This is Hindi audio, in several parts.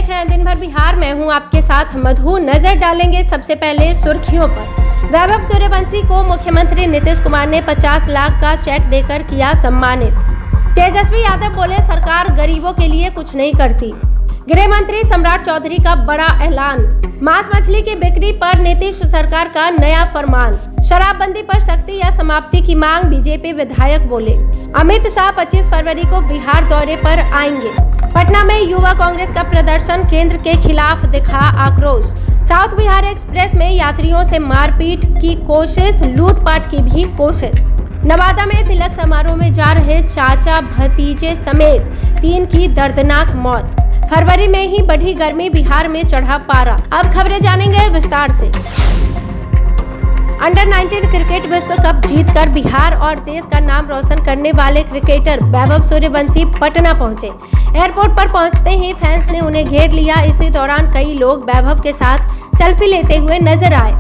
देख रहे हैं दिन भर बिहार। मैं हूं आपके साथ मधु। नजर डालेंगे सबसे पहले सुर्खियों पर। वैभव सूर्यवंशी को मुख्यमंत्री नीतीश कुमार ने 50 लाख का चेक देकर किया सम्मानित। तेजस्वी यादव बोले, सरकार गरीबों के लिए कुछ नहीं करती। गृह मंत्री सम्राट चौधरी का बड़ा ऐलान। मांस मछली की बिक्री पर नीतीश सरकार का नया फरमान। शराबबंदी पर सख्ती या समाप्ति की मांग, बीजेपी विधायक बोले। अमित शाह 25 फरवरी को बिहार दौरे पर आएंगे। पटना में युवा कांग्रेस का प्रदर्शन, केंद्र के खिलाफ दिखा आक्रोश। साउथ बिहार एक्सप्रेस में यात्रियों से मारपीट की कोशिश, लूटपाट की भी कोशिश। नवादा में तिलक समारोह में जा रहे चाचा भतीजे समेत 3 की दर्दनाक मौत। फरवरी में ही बढ़ी गर्मी, बिहार में चढ़ा पारा। अब खबरें जानेंगे विस्तार से। अंडर 19 क्रिकेट विश्व कप जीतकर बिहार और देश का नाम रोशन करने वाले क्रिकेटर वैभव सूर्यवंशी पटना पहुंचे। एयरपोर्ट पर पहुंचते ही फैंस ने उन्हें घेर लिया। इसी दौरान कई लोग वैभव के साथ सेल्फी लेते हुए नजर आए।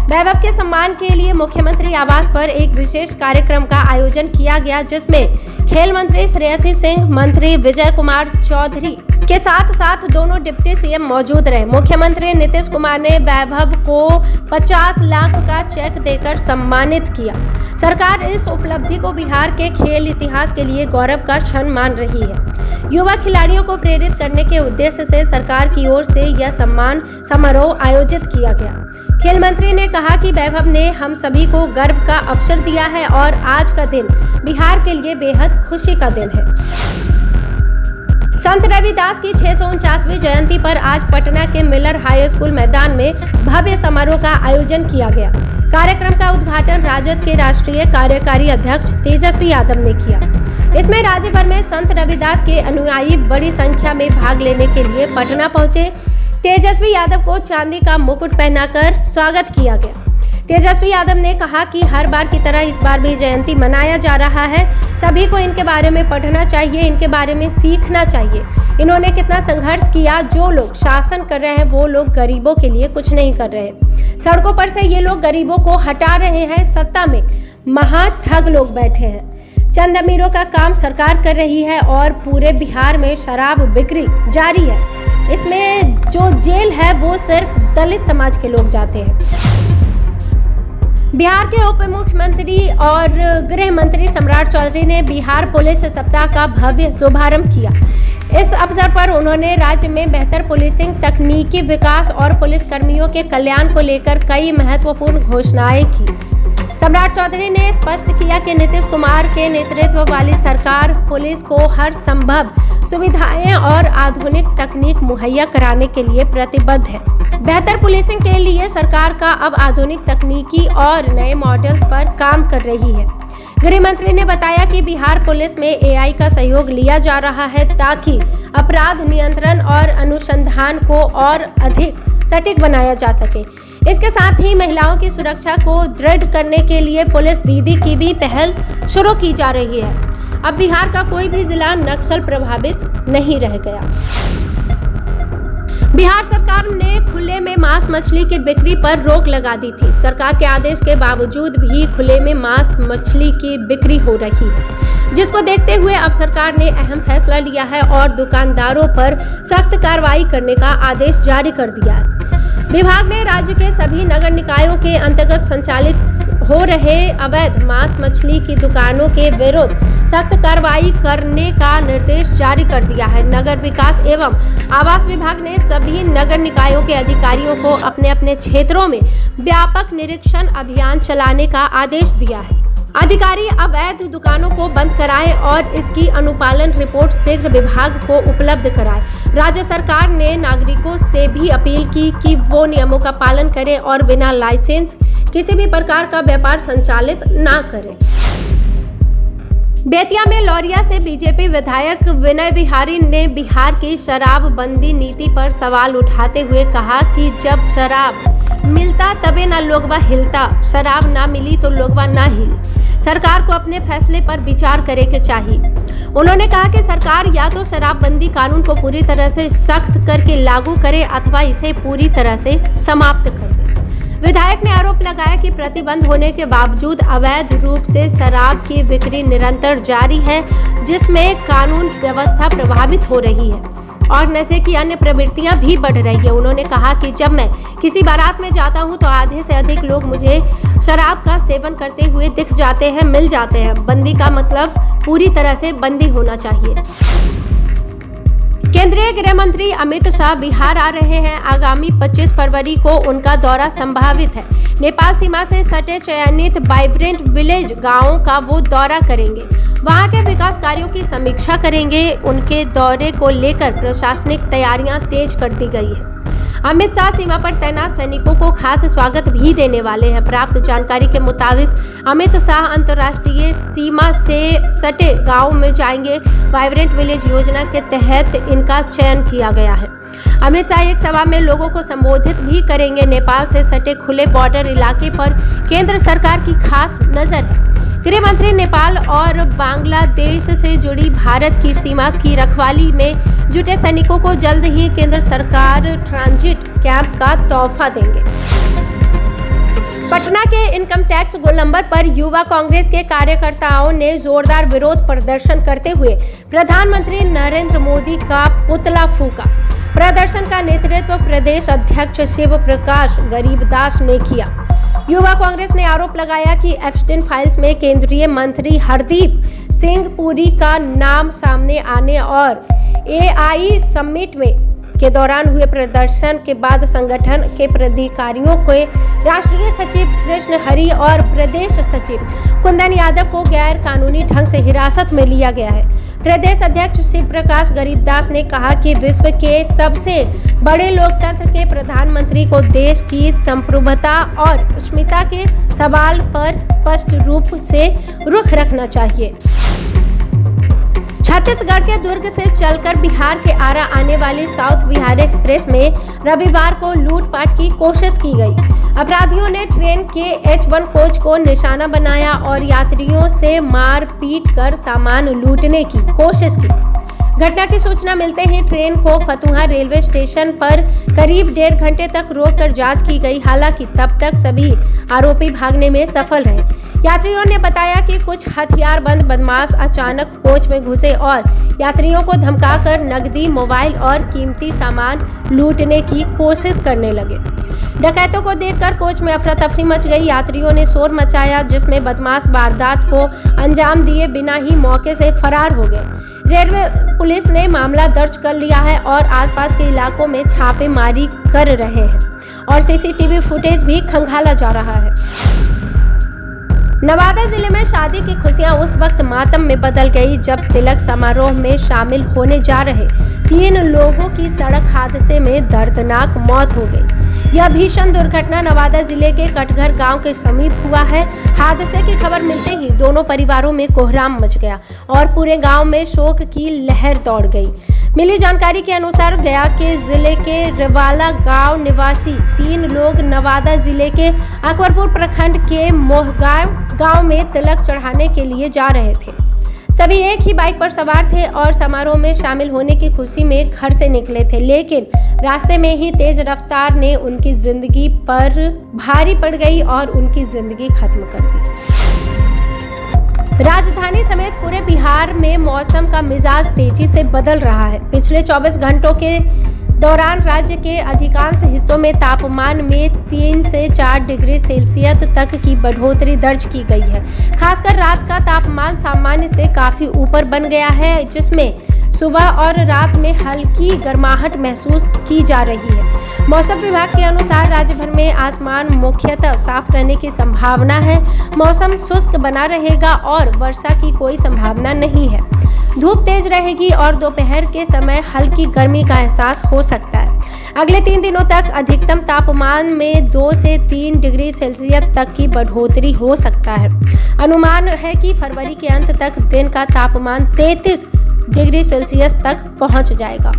वैभव के सम्मान के लिए मुख्यमंत्री आवास पर एक विशेष कार्यक्रम का आयोजन किया गया, जिसमें खेल मंत्री श्रेयसी सिंह, मंत्री विजय कुमार चौधरी के साथ साथ दोनों डिप्टी सीएम मौजूद रहे। मुख्यमंत्री नीतीश कुमार ने वैभव को 50 लाख का चेक देकर सम्मानित किया। सरकार इस उपलब्धि को बिहार के खेल इतिहास के लिए गौरव का क्षण मान रही है। युवा खिलाड़ियों को प्रेरित करने के उद्देश्य से सरकार की ओर से यह सम्मान समारोह आयोजित किया गया। खेल मंत्री ने कहा कि वैभव ने हम सभी को गर्व का अवसर दिया है और आज का दिन बिहार के लिए बेहद खुशी का दिन है। संत रविदास की 649वीं जयंती पर आज पटना के मिलर हाई स्कूल मैदान में भव्य समारोह का आयोजन किया गया। कार्यक्रम का उद्घाटन राजद के राष्ट्रीय कार्यकारी अध्यक्ष तेजस्वी यादव ने किया। इसमें राज्य भर में संत रविदास के अनुयायी बड़ी संख्या में भाग लेने के लिए पटना पहुंचे। तेजस्वी यादव को चांदी का मुकुट पहनाकर स्वागत किया गया। तेजस्वी यादव ने कहा कि हर बार की तरह इस बार भी जयंती मनाया जा रहा है। सभी को इनके बारे में पढ़ना चाहिए, इनके बारे में सीखना चाहिए। इन्होंने कितना संघर्ष किया। जो लोग शासन कर रहे हैं वो लोग गरीबों के लिए कुछ नहीं कर रहे। सड़कों पर से ये लोग गरीबों को हटा रहे हैं। सत्ता में महा ठग लोग बैठे हैं। चंद अमीरों का काम सरकार कर रही है और पूरे बिहार में शराब बिक्री जारी है। इसमें जो जेल है वो सिर्फ दलित समाज के लोग जाते हैं। बिहार के उप मुख्यमंत्री और गृह मंत्री सम्राट चौधरी ने बिहार पुलिस सप्ताह का भव्य शुभारंभ किया। इस अवसर पर उन्होंने राज्य में बेहतर पुलिसिंग, तकनीकी विकास और पुलिस कर्मियों के कल्याण को लेकर कई महत्वपूर्ण घोषणाएं की। सम्राट चौधरी ने स्पष्ट किया कि नीतीश कुमार के नेतृत्व वाली सरकार पुलिस को हर संभव सुविधाएं और आधुनिक तकनीक मुहैया कराने के लिए प्रतिबद्ध है। बेहतर पुलिसिंग के लिए सरकार का अब आधुनिक तकनीकी और नए मॉडल्स पर काम कर रही है। गृह मंत्री ने बताया कि बिहार पुलिस में एआई का सहयोग लिया जा रहा है ताकि अपराध नियंत्रण और अनुसंधान को और अधिक सटीक बनाया जा सके। इसके साथ ही महिलाओं की सुरक्षा को दृढ़ करने के लिए पुलिस दीदी की भी पहल शुरू की जा रही है। अब बिहार का कोई भी जिला नक्सल प्रभावित नहीं रह गया। बिहार सरकार ने खुले में मांस मछली की बिक्री पर रोक लगा दी थी। सरकार के आदेश के बावजूद भी खुले में मांस मछली की बिक्री हो रही है, जिसको देखते हुए अब सरकार ने अहम फैसला लिया है और दुकानदारों पर सख्त कार्रवाई करने का आदेश जारी कर दिया है। विभाग ने राज्य के सभी नगर निकायों के अंतर्गत संचालित हो रहे अवैध मांस मछली की दुकानों के विरुद्ध सख्त कार्रवाई करने का निर्देश जारी कर दिया है। नगर विकास एवं आवास विभाग ने सभी नगर निकायों के अधिकारियों को अपने अपने क्षेत्रों में व्यापक निरीक्षण अभियान चलाने का आदेश दिया है। अधिकारी अवैध दुकानों को बंद कराएं और इसकी अनुपालन रिपोर्ट शीघ्र विभाग को उपलब्ध कराएं। राज्य सरकार ने नागरिकों से भी अपील की कि वो नियमों का पालन करें और बिना लाइसेंस किसी भी प्रकार का व्यापार संचालित ना करें। बेतिया में लौरिया से बीजेपी विधायक विनय बिहारी ने बिहार की शराबबंदी नीति पर सवाल उठाते हुए कहा कि जब शराब मिलता तबे ना लोगवा हिलता, शराब ना मिली तो लोगवा ना हिली। सरकार को अपने फैसले पर विचार करे के चाहिए। उन्होंने कहा कि सरकार या तो शराबबंदी कानून को पूरी तरह से सख्त करके लागू करे अथवा इसे पूरी तरह से समाप्त कर दे। विधायक ने आरोप लगाया कि प्रतिबंध होने के बावजूद अवैध रूप से शराब की बिक्री निरंतर जारी है, जिसमें कानून व्यवस्था प्रभावित हो रही है। और नशे की अन्य प्रवृत्तियां भी बढ़ रही है। उन्होंने कहा कि जब मैं किसी बारात में जाता हूं तो आधे से अधिक लोग मुझे शराब का सेवन करते हुए दिख जाते हैं, मिल जाते हैं। बंदी का मतलब पूरी तरह से बंदी होना चाहिए। केंद्रीय गृह मंत्री अमित शाह बिहार आ रहे हैं। आगामी 25 फरवरी को उनका दौरा संभावित है। नेपाल सीमा से सटे चयनित वाइब्रेंट विलेज गांवों का वो दौरा करेंगे, वहां के विकास कार्यों की समीक्षा करेंगे। उनके दौरे को लेकर प्रशासनिक तैयारियां तेज कर दी गई है। अमित शाह सीमा पर तैनात सैनिकों को खास स्वागत भी देने वाले हैं। प्राप्त जानकारी के मुताबिक अमित शाह अंतर्राष्ट्रीय सीमा से सटे गांव में जाएंगे। वाइब्रेंट विलेज योजना के तहत इनका चयन किया गया है। अमित शाह एक सभा में लोगों को संबोधित भी करेंगे। नेपाल से सटे खुले बॉर्डर इलाके पर केंद्र सरकार की खास नजर है। गृह मंत्री नेपाल और बांग्लादेश से जुड़ी भारत की सीमा की रखवाली में जुटे सैनिकों को जल्द ही केंद्र सरकार ट्रांजिट कैंप का तोहफा देंगे। पटना के इनकम टैक्स गोलंबर पर युवा कांग्रेस के कार्यकर्ताओं ने जोरदार विरोध प्रदर्शन करते हुए प्रधानमंत्री नरेंद्र मोदी का पुतला फूंका। प्रदर्शन का नेतृत्व प्रदेश अध्यक्ष शिव प्रकाश गरीबदास ने किया। युवा कांग्रेस ने आरोप लगाया कि एप्स्टीन फाइल्स में केंद्रीय मंत्री हरदीप सिंह पुरी का नाम सामने आने और एआई समिट के दौरान हुए प्रदर्शन के बाद संगठन के पदाधिकारियों के राष्ट्रीय सचिव कृष्ण हरि और प्रदेश सचिव कुंदन यादव को गैर कानूनी ढंग से हिरासत में लिया गया है। प्रदेश अध्यक्ष शिव प्रकाश गरीबदास ने कहा कि विश्व के सबसे बड़े लोकतंत्र के प्रधानमंत्री को देश की संप्रभुता और अस्मिता के सवाल पर स्पष्ट रूप से रुख रखना चाहिए। छत्तीसगढ़ के दुर्ग से चलकर बिहार के आरा आने वाली साउथ बिहार एक्सप्रेस में रविवार को लूटपाट की कोशिश की गई। अपराधियों ने ट्रेन के H1 कोच को निशाना बनाया और यात्रियों से मार पीट कर सामान लूटने की कोशिश की। घटना की सूचना मिलते ही ट्रेन को फतुहा रेलवे स्टेशन पर करीब 1.5 घंटे तक रोककर जांच की गई। हालांकि तब तक सभी आरोपी भागने में सफल रहे। यात्रियों ने बताया कि कुछ हथियारबंद बदमाश अचानक कोच में घुसे और यात्रियों को धमकाकर नकदी, मोबाइल और कीमती सामान लूटने की कोशिश करने लगे। डकैतों को देखकर कोच में अफरा तफरी मच गई। यात्रियों ने शोर मचाया, जिसमें बदमाश वारदात को अंजाम दिए बिना ही मौके से फरार हो गए। रेलवे पुलिस ने मामला दर्ज कर लिया है और आसपास के इलाकों में छापेमारी कर रहे हैं और सीसीटीवी फुटेज भी खंगाला जा रहा है। नवादा जिले में शादी की खुशियां उस वक्त मातम में बदल गई जब तिलक समारोह में शामिल होने जा रहे 3 लोगों की सड़क हादसे में दर्दनाक मौत हो गई। यह भीषण दुर्घटना नवादा जिले के कटघर गांव के समीप हुआ है। हादसे की खबर मिलते ही दोनों परिवारों में कोहराम मच गया और पूरे गांव में शोक की लहर दौड़ गई। मिली जानकारी के अनुसार गया के जिले के रिवाला गांव निवासी 3 लोग नवादा जिले के अकबरपुर प्रखंड के मोहगांव गांव में तिलक चढ़ाने के लिए जा रहे थे। सभी एक ही बाइक पर सवार थे और समारोह में शामिल होने की खुशी में घर से निकले थे, लेकिन रास्ते में ही तेज रफ्तार ने उनकी जिंदगी पर भारी पड़ गई और उनकी जिंदगी खत्म कर दी। राजधानी समेत पूरे बिहार में मौसम का मिजाज तेजी से बदल रहा है। पिछले 24 घंटों के दौरान राज्य के अधिकांश हिस्सों में तापमान में 3 से 4 डिग्री सेल्सियस तक की बढ़ोतरी दर्ज की गई है। खासकर रात का तापमान सामान्य से काफी ऊपर बन गया है, जिसमें सुबह और रात में हल्की गर्माहट महसूस की जा रही है। मौसम विभाग के अनुसार राज्य भर में आसमान मुख्यतः साफ रहने की संभावना है। मौसम शुष्क बना रहेगा और वर्षा की कोई संभावना नहीं है। धूप तेज रहेगी और दोपहर के समय हल्की गर्मी का एहसास हो सकता है। अगले 3 दिनों तक अधिकतम तापमान में 2 से 3 डिग्री सेल्सियस तक की बढ़ोतरी हो सकता है। अनुमान है कि फरवरी के अंत तक दिन का तापमान 33 डिग्री सेल्सियस तक पहुंच जाएगा।